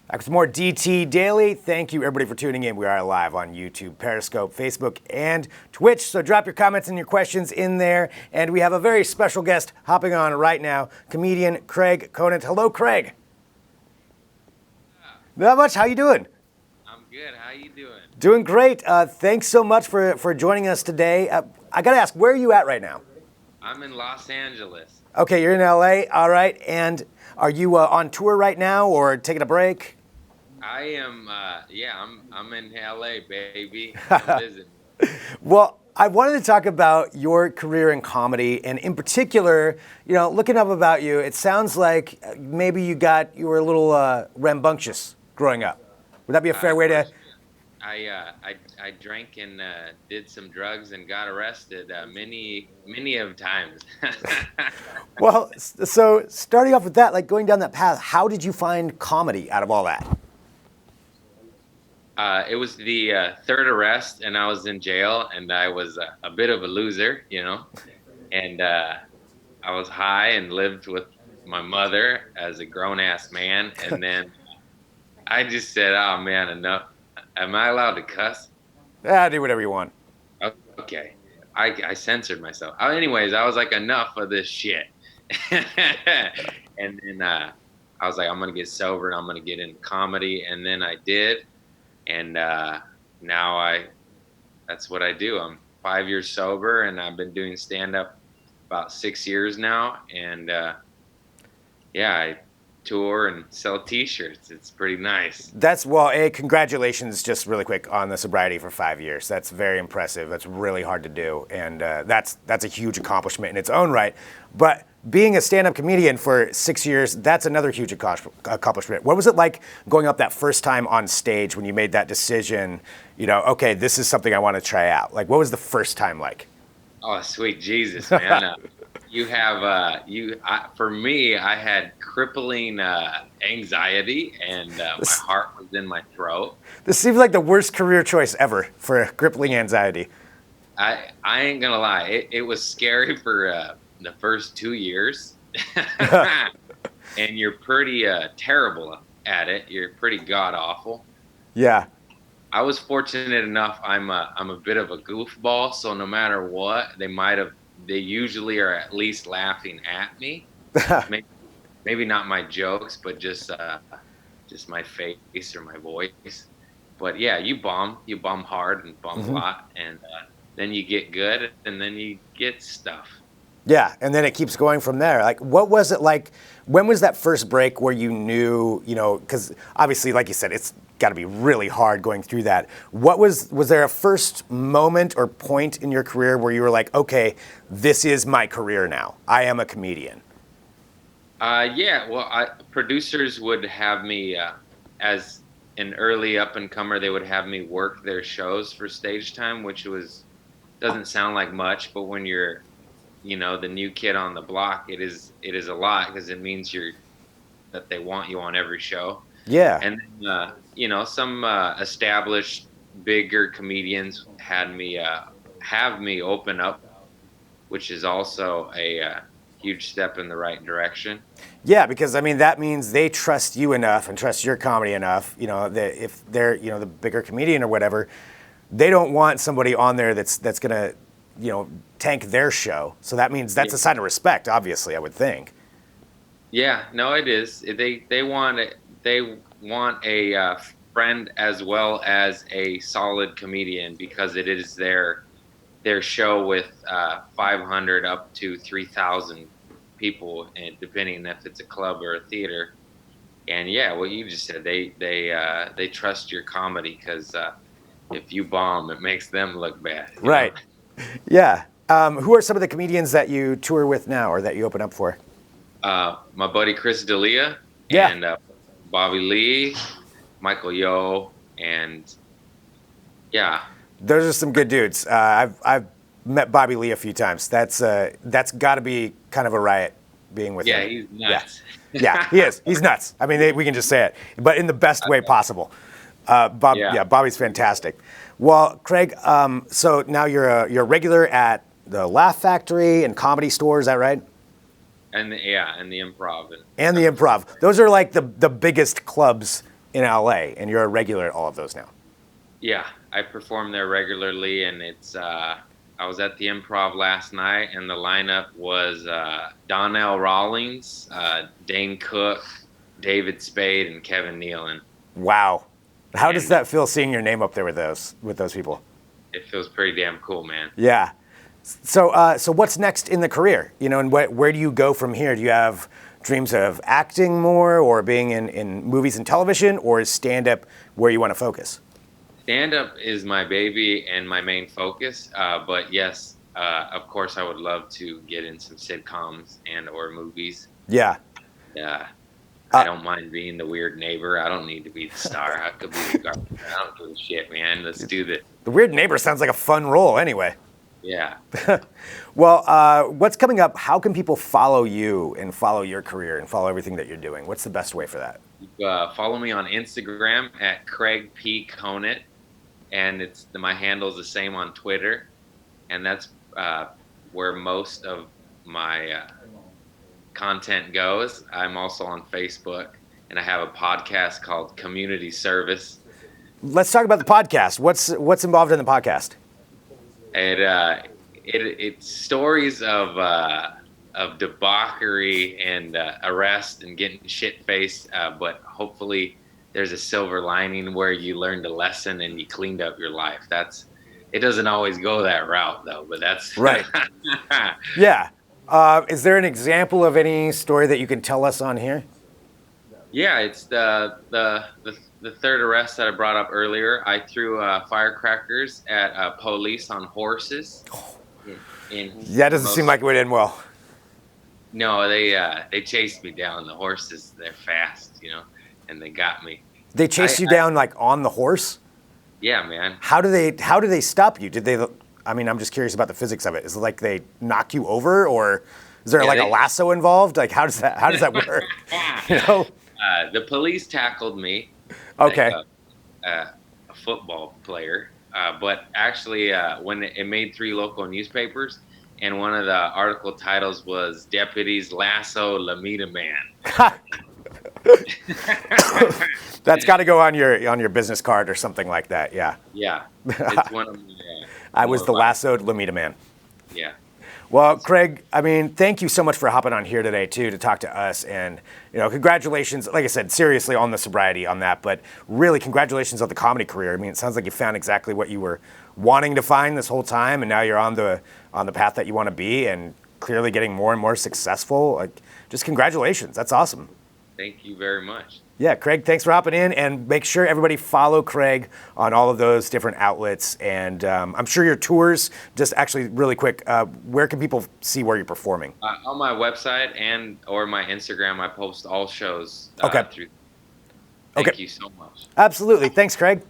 Back with more DT Daily. Thank you, everybody, for tuning in. We are live on YouTube, Periscope, Facebook, and Twitch. So drop your comments and your questions in there. And we have a very special guest hopping on right now, comedian Craig Conant. Hello, Craig. Not much. How you doing? I'm good. How you doing? Doing great. Thanks so much for joining us today. I got to ask, where are you at right now? I'm in Los Angeles. Okay, you're in LA. All right. And are you on tour right now or taking a break? I am. I'm in LA, baby. I'm visiting. Well, I wanted to talk about your career in comedy, and in particular, looking up about you, it sounds like maybe you were a little rambunctious growing up. Would that be a fair way to? I drank and did some drugs and got arrested many of times. Well, so starting off with that, like going down that path, how did you find comedy out of all that? It was the third arrest, and I was in jail, and I was a bit of a loser, and I was high and lived with my mother as a grown-ass man, and then I just said, oh, man, enough. Am I allowed to cuss? Yeah, do whatever you want. Okay. I censored myself. Anyways, I was like, enough of this shit. And then I was like, I'm going to get sober, and I'm going to get into comedy, and then I did. And now that's what I do. I'm 5 years sober, and I've been doing stand-up about 6 years now. And I tour and sell T-shirts. It's pretty nice. Congratulations, just really quick, on the sobriety for 5 years. That's very impressive. That's really hard to do, and that's a huge accomplishment in its own right. But being a stand-up comedian for 6 years, that's another huge accomplishment. What was it like going up that first time on stage when you made that decision, okay, this is something I want to try out? Like, what was the first time like? Oh, sweet Jesus, man. For me, I had crippling anxiety, and my heart was in my throat. This seems like the worst career choice ever for crippling anxiety. I ain't gonna lie. It was scary for the first 2 years. And you're pretty terrible at it. You're pretty god-awful. Yeah. I was fortunate enough. I'm a bit of a goofball, so no matter what, they usually are at least laughing at me. Maybe not my jokes, but just my face or my voice. But yeah, you bomb hard and bomb a lot, and then you get good, and then you get stuff. Yeah, and then it keeps going from there. Like, what was it like? When was that first break where you knew, because obviously, like you said, it's got to be really hard going through that. Was there a first moment or point in your career where you were like, okay, this is my career now. I am a comedian. Producers would have me, as an early up-and-comer, they would have me work their shows for stage time, which doesn't sound like much, but when you're the new kid on the block, it is a lot, because it means that they want you on every show. Yeah. And then, some established bigger comedians have me open up, which is also a huge step in the right direction. Yeah, because that means they trust you enough and trust your comedy enough, that if they're, the bigger comedian or whatever, they don't want somebody on there that's gonna tank their show. So that means that's a sign of respect, obviously, I would think. Yeah, no, it is. They want a friend as well as a solid comedian, because it is their show with 500 up to 3,000 people, and depending if it's a club or a theater. And yeah, what you just said, they trust your comedy, because if you bomb, it makes them look bad. Right. Yeah. Who are some of the comedians that you tour with now, or that you open up for? My buddy Chris D'Elia, yeah. And Bobby Lee, Michael Yo, and yeah. Those are some good dudes. I've met Bobby Lee a few times. That's got to be kind of a riot being with him. Yeah, he's nuts. Yeah, he is. He's nuts. We can just say it, but in the best way possible. Bobby's fantastic. Well, Craig, so now you're a regular at the Laugh Factory and Comedy Store, is that right? And the Improv. And the Improv. Those are like the biggest clubs in LA, and you're a regular at all of those now. Yeah, I perform there regularly, and it's I was at the Improv last night, and the lineup was Donnell Rawlings, Dane Cook, David Spade, and Kevin Nealon. Wow. How does And that feel seeing your name up there with those people? it feels pretty damn cool, man. Yeah. So what's next in the career? You know, and where do you go from here? Do you have dreams of acting more or being in movies and television, or is stand-up where you want to focus? Stand-up is my baby and my main focus, but yes, of course, I would love to get in some sitcoms and or movies. Yeah. Yeah. I don't mind being the weird neighbor. I don't need to be the star. I could be the garbage. I don't give a shit, man. Let's do this. The weird neighbor sounds like a fun role anyway. Yeah. Well, what's coming up? How can people follow you and follow your career and follow everything that you're doing? What's the best way for that? Follow me on Instagram at Craig P. Conant, and my handle's the same on Twitter, and that's where most of my content goes. I'm also on Facebook, and I have a podcast called Community Service. Let's talk about the podcast. What's involved in the podcast? It's stories of debauchery and arrest and getting shit-faced, but hopefully there's a silver lining where you learned a lesson and you cleaned up your life. It doesn't always go that route though, but that's right. Yeah. Is there an example of any story that you can tell us on here? Yeah, it's the third arrest that I brought up earlier. I threw firecrackers at police on horses. That doesn't seem like it would end well. No, they chased me down. The horses, they're fast, and they got me. They chased you down like on the horse? Yeah, man. How do they stop you? I'm just curious about the physics of it. Is it like they knock you over, or is there a lasso involved? Like how does that work? The police tackled me. Okay. Like a football player, but actually, when it made 3 local newspapers, and one of the article titles was "Deputies Lasso Lamita Man." That's got to go on your business card or something like that. Yeah. Yeah. It's one of the, I was the lassoed Lamita Man. Yeah. Well, Craig, thank you so much for hopping on here today too to talk to us, and congratulations. Like I said, seriously on the sobriety on that, but really congratulations on the comedy career. It sounds like you found exactly what you were wanting to find this whole time, and now you're on the path that you want to be, and clearly getting more and more successful. Like, just congratulations. That's awesome. Thank you very much. Yeah, Craig, thanks for hopping in, and make sure everybody follow Craig on all of those different outlets. And I'm sure your tours, just actually really quick, where can people see where you're performing? On my website or my Instagram, I post all shows. Okay. Thank you so much. Absolutely. Thanks, Craig.